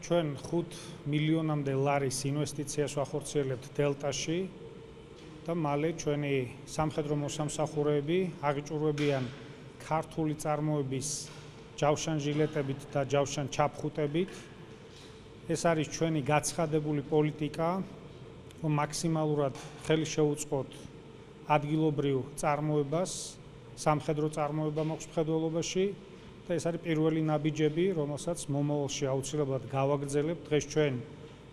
ჩვენ 5 მილიონამდე ლარის ინვესტიციას ვახორციელებთ დელტაში და მალე ჩვენი სამხედრო მოსამსახურეები აღიჭურვებიან ქართული წარმოების ჯავშან ჟილეტებით და ჯავშან ჩაფხუტებით. ეს არის ჩვენი გაცხადებული პოლიტიკა, რომ მაქსიმალურად ხელი შეუწყოთ ადგილობრივ წარმოებას, სამხედრო წარმოება მოხს მხედველობაში და ეს არის პირველი ნაბიჯები, რომელსაც მომავალში აუცილებლად გავაგრძელებთ. დღეს ჩვენ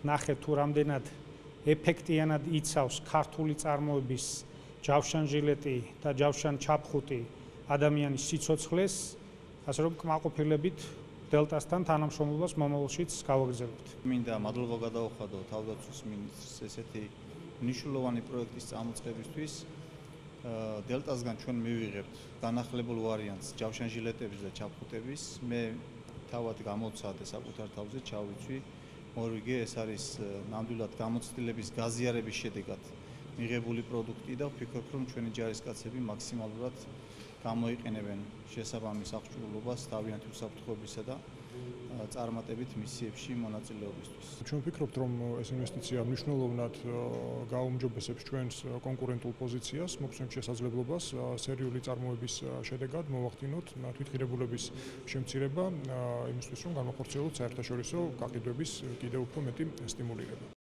ნახეთ თუ რამდენად ეფექტიანად იცავს ქართული წარმოების ჯავშან ჟილეტი და ჯავშან ჩაფხუტი ადამიანის სიცოცხლეს, ასე რომ კმაყოფილებით დელტასთან თანამშრომლობას მომავალშიც გავაგრძელებთ. მინდა მადლობა გადაუხადო თავდაცვის მინისტრს ესეთი მნიშვნელოვანი პროექტის წამოწყებისთვის. დელტასგან ჩვენ მივიღებთ განახლებულ ვარიანტს ჯავშან ჟილეტების და ჩაფხუტების. მე თავად გამოვცადე საკუთარ თავზე, ჩავიცვი. მორიგე ეს არის ნამდვილად გამოცდილების გაზიარების შედეგად მიღებული პროდუქტი და ვფიქრობ, რომ ჩვენი ჯარისკაცები მაქსიმალურად გამოიყენებენ შესაბამის აღჭურვილობას თავიანთი უსაფრთხოებისა და წარმატებით მისიებში მონაწილეობისთვის. ჩვენ ვფიქრობთ, რომ ეს ინვესტიცია მნიშვნელოვნად გააუმჯობესებს ჩვენს კონკურენტულ პოზიციას, მოგცემს შესაძლებლობას სერიული წარმოების შედეგად მოვახდინოთ თვითღირებულების შემცირება იმისთვის, რომ განვახორციელოთ საერთაშორისო გაყიდვების კიდევ უფრო მეტი სტიმულირება.